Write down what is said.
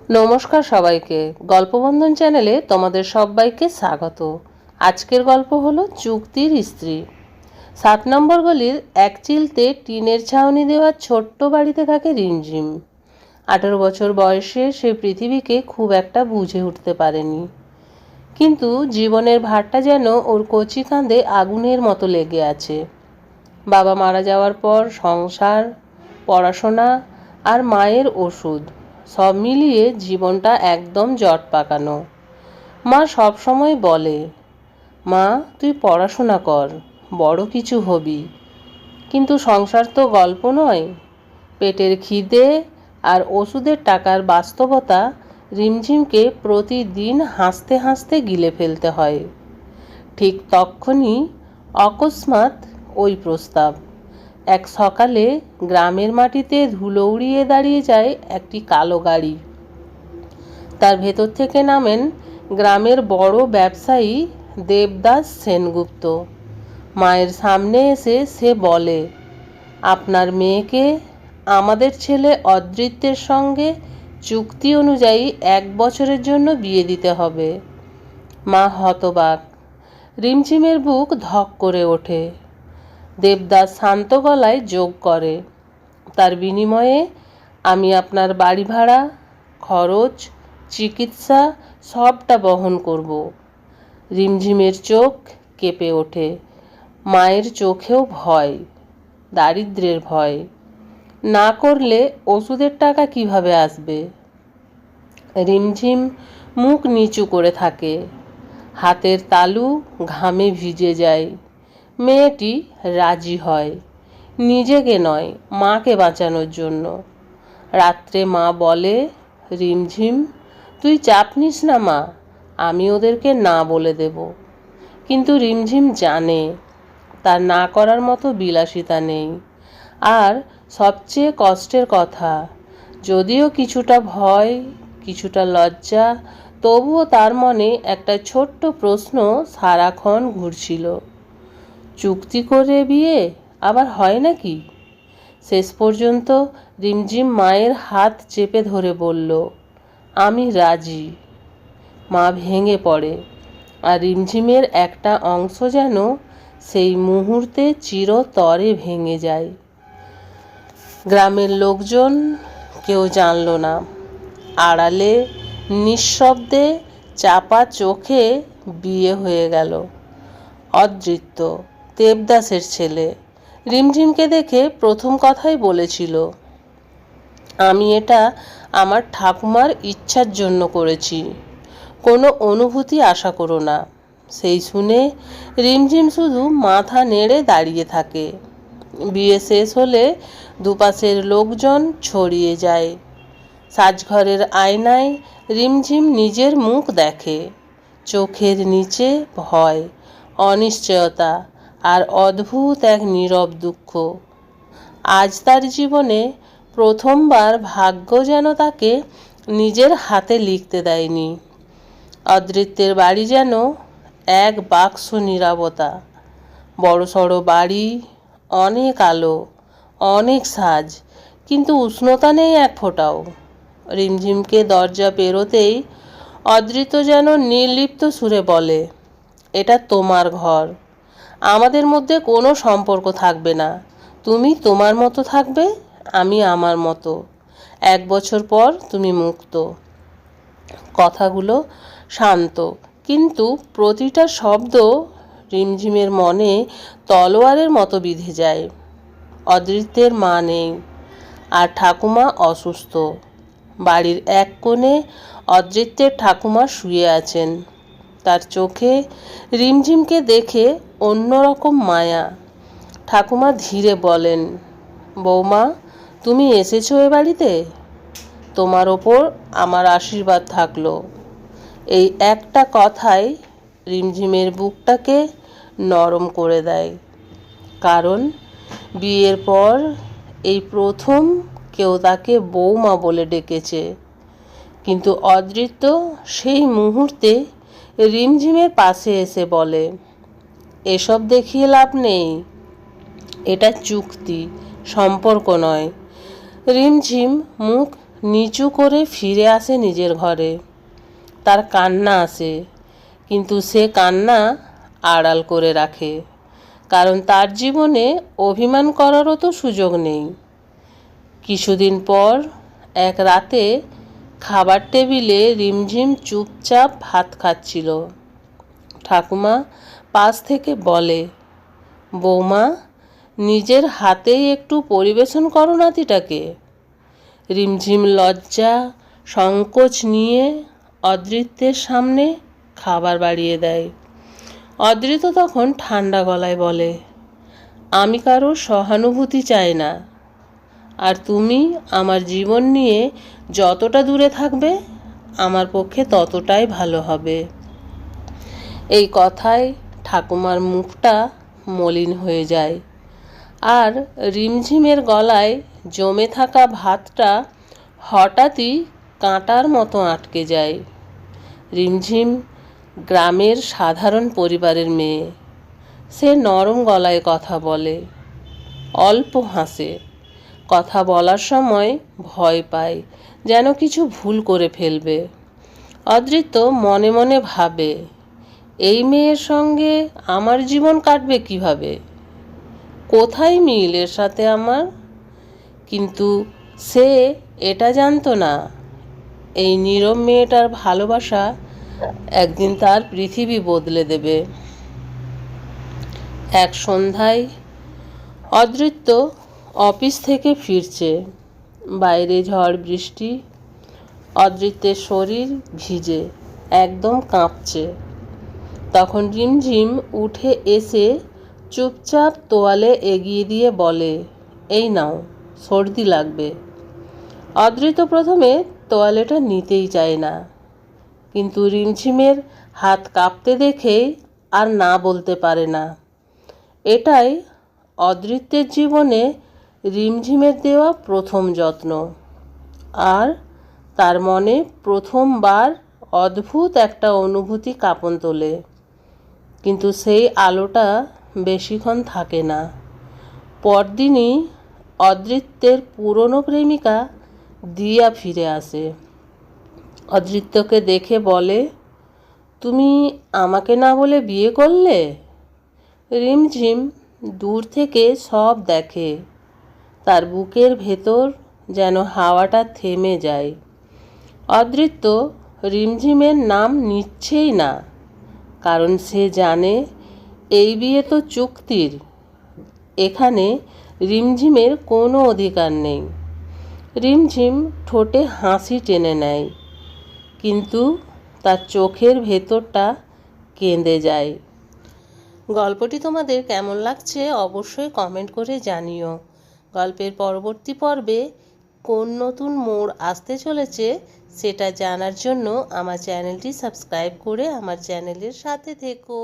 নমস্কার সবাইকে, গল্পবন্ধন চ্যানেলে তোমাদের সবাইকে স্বাগত। আজকের গল্প হলো চুক্তির স্ত্রী। 7 নম্বর গলির এক চিলতে টিনের ছাউনি দেওয়া ছোট্ট বাড়িতে থাকে রিমঝিম। 18 বছর বয়সে সে পৃথিবীকে খুব একটা বুঝে উঠতে পারেনি, কিন্তু জীবনের ভারটা যেন ওর কচি কাঁধে আগুনের মতো লেগে আছে। বাবা মারা যাওয়ার পর সংসার, পড়াশোনা আর মায়ের ওষুধ সব মিলিয়ে জীবনটা একদম জট পাকানো। মা সব সময় বলে, মা তুই পড়াশোনা কর, বড় কিছু হবি। কিন্তু সংসার তো গল্প নয়। পেটের খিদে আর ওষুধের টাকার বাস্তবতা রিমঝিমকে প্রতিদিন হাসতে হাসতে গিলে ফেলতে হয়। ঠিক তক্ষুনি অকস্মাৎ ওই প্রস্তাব। এক সকালে গ্রামের মাটিতে ধুলো উড়িয়ে দাঁড়িয়ে যায় একটি কালো গাড়ি। তার ভেতর থেকে নামেন গ্রামের বড় ব্যবসায়ী দেবদাস সেনগুপ্ত। মায়ের সামনে এসে সে বলে, আপনার মেয়েকে আমাদের ছেলে অদৃত্যের সঙ্গে চুক্তি অনুযায়ী 1 বছরের জন্য বিয়ে দিতে হবে। মা হতবাক। রিমঝিমের বুক ধক করে ওঠে। দেবদাস শান্ত গলায় যোগ করে, তার বিনিময়ে আমি আপনার বাড়ি ভাড়া, খরচ, চিকিৎসা সবটা বহন করব। রিমঝিমের চোখ কেঁপে ওঠে। মায়ের চোখেও ভয়, দারিদ্র্যের ভয়। না করলে ওষুধের টাকা কিভাবে আসবে? রিমঝিম মুখ নিচু করে থাকে। হাতের তালু ঘামে ভিজে যায়। মেয়েটি রাজি হয়, নিজেকে নয়, মাকে বাঁচানোর জন্য। রাত্রে মা বলে, রিমঝিম তুই চাপ নিস না মা, আমি ওদেরকে না বলে দেব। কিন্তু রিমঝিম জানে তার না করার মতো বিলাসিতা নেই। আর সবচেয়ে কষ্টের কথা, যদিও কিছুটা ভয়, কিছুটা লজ্জা, তবুও তার মনে একটা ছোট্ট প্রশ্ন সারাক্ষণ ঘুরছিল, চুক্তি করে বিয়ে আবার হয় নাকি? শেষ পর্যন্ত রিমঝিম মায়ের হাত চেপে ধরে বলল, আমি রাজি। মা ভেঙে পড়ে, আর রিমঝিমের একটা অংশ যেন সেই মুহূর্তে চিরতরে ভেঙে যায়। গ্রামের লোকজন কেউ জানল না। আড়ালে নিঃশব্দে চাপা চোখে বিয়ে হয়ে গেল। অদৃত্য দেবদাসের ছেলে রিমঝিমকে দেখে প্রথম কথাই বলেছিল, আমি এটা আমার ঠাকুমার ইচ্ছার জন্য করেছি, কোনো অনুভূতি আশা করো না। সেই শুনে রিমঝিম শুধু মাথা নেড়ে দাঁড়িয়ে থাকে। বিয়ে শেষ হলে দুপাশের লোকজন ছড়িয়ে যায়। সাজঘরের আয়নায় রিমঝিম নিজের মুখ দেখে। চোখের নিচে ভয়, অনিশ্চয়তা আর অদ্ভুত এক নীরব দুঃখ। আজ তার জীবনে প্রথমবার ভাগ্য যেন তাকে নিজের হাতে লিখতে দেয়নি। অদৃত্যের বাড়ি যেন এক বাক্স নীরবতা। বড়সড় বাড়ি, অনেক আলো, অনেক সাজ, কিন্তু উষ্ণতা নেই এক ফোঁটাও। রিমঝিমকে দরজা পেরোতেই অদৃত্য যেন নির্লিপ্ত সুরে বলে, এটা তোমার ঘর, আমাদের মধ্যে কোনো সম্পর্ক থাকবে না। তুমি তোমার মতো থাকবে, আমি আমার মতো। 1 বছর পর তুমি মুক্ত। কথাগুলো শান্ত, কিন্তু প্রতিটা শব্দ রিমঝিমের মনে তলোয়ারের মতো বিঁধে যায়। অদৃত্যের মা নেই, আর ঠাকুমা অসুস্থ। বাড়ির এক কোণে অদৃত্যের ঠাকুমা শুয়ে আছেন। তার চোখে রিমঝিমকে দেখে অন্যরকম মায়া। ঠাকুমা ধীরে বলেন, বৌমা তুমি এসেছো এ বাড়িতে, তোমার ওপর আমার আশীর্বাদ থাকলো। এই একটা কথাই রিমঝিমের বুকটাকে নরম করে দেয়, কারণ বিয়ের পর এই প্রথম কেউ তাকে বৌমা বলে ডেকেছে। কিন্তু অদৃত্য সেই মুহূর্তে রিমঝিমের পাশে এসে বলে, এসব দেখিয়ে লাভ নেই, এটা চুক্তি, সম্পর্ক নয়। রিমঝিম মুখ নিচু করে ফিরে আসে নিজের ঘরে। তার কান্না আসে, কিন্তু সে কান্না আড়াল করে রাখে, কারণ তার জীবনে অভিমান করারও তো সুযোগ নেই। কিছুদিন পর এক রাতে খাবার টেবিলে রিমঝিম চুপচাপ ভাত খাচ্ছিল। ঠাকুমা পাশ থেকে বলে, বৌমা, নিজের হাতেই একটু পরিবেশন করো নাতিটাকে। রিমঝিম লজ্জা সংকোচ নিয়ে অদৃত্যের সামনে খাবার বাড়িয়ে দেয়। অদৃত তখন ঠান্ডা গলায় বলে, আমি কারো সহানুভূতি চাই না, আর তুমি আমার জীবন নিয়ে যতটা দূরে থাকবে আমার পক্ষে ততটাই ভালো হবে। এই কথায় ঠাকুমার মুখটা মলিন হয়ে যায়, আর রিমঝিমের গলায় জমে থাকা ভাতটা হঠাৎই কাঁটার মতো আটকে যায়। রিমঝিম গ্রামের সাধারণ পরিবারের মেয়ে। সে নরম গলায় কথা বলে, অল্প হাসে। কথা বলার সময় ভয় পায়, যেন কিছু ভুল করে ফেলবে। অদৃত্য মনে মনে ভাবে, এই মেয়ের সঙ্গে আমার জীবন কাটবে কিভাবে? কোথায় মিল এর সাথে আমার? কিন্তু সে এটা জানতো না, এই নীরব মেয়েটার ভালোবাসা একদিন তার পৃথিবী বদলে দেবে। এক সন্ধ্যায় অদৃত্য অফিস থেকে ফিরছে। বাইরে ঝড় বৃষ্টি। অদৃত্যের শরীর ভিজে, একদম কাঁপছে। তখন রিমঝিম উঠে এসে চুপচাপ তোয়ালে এগিয়ে দিয়ে বলে, এই নাও, সর্দি লাগবে। অদৃত্য প্রথমে তোয়ালেটা নিতেই চায় না, কিন্তু রিমঝিমের হাত কাঁপতে দেখেই আর না বলতে পারে না। এটাই অদৃত্যের জীবনে রিমঝিমের দেওয়া প্রথম যত্ন, আর তার মনে প্রথমবার অদ্ভুত একটা অনুভূতি কাঁপন তোলে। কিন্তু সেই আলোটা বেশিক্ষণ থাকে না। পরদিনই অদৃত্যের পুরনো প্রেমিকা দিয়া ফিরে আসে। অদৃত্যকে দেখে বলে, তুমি আমাকে না বলে বিয়ে করলে? রিমঝিম দূর থেকে সব দেখে। তার বুকের ভেতর যেন হাওয়াটা থেমে যায়। অদৃত্য রিমঝিমের নাম নিচ্ছেই না, কারণ সে জানে এই বিয়ে তো চুক্তির। এখানে রিমঝিমের কোনো অধিকার নেই। রিমঝিম ঠোঁটে হাসি টেনে নেয়, কিন্তু তার চোখের ভেতরটা কেঁদে যায়। গল্পটি তোমাদের কেমন লাগছে অবশ্যই কমেন্ট করে জানিও। গল্পের পরবর্তী পর্বে কোন নতুন মোড় আসতে চলেছে সেটা জানার জন্য আমার চ্যানেলটি সাবস্ক্রাইব করে আমার চ্যানেলের সাথে থেকো।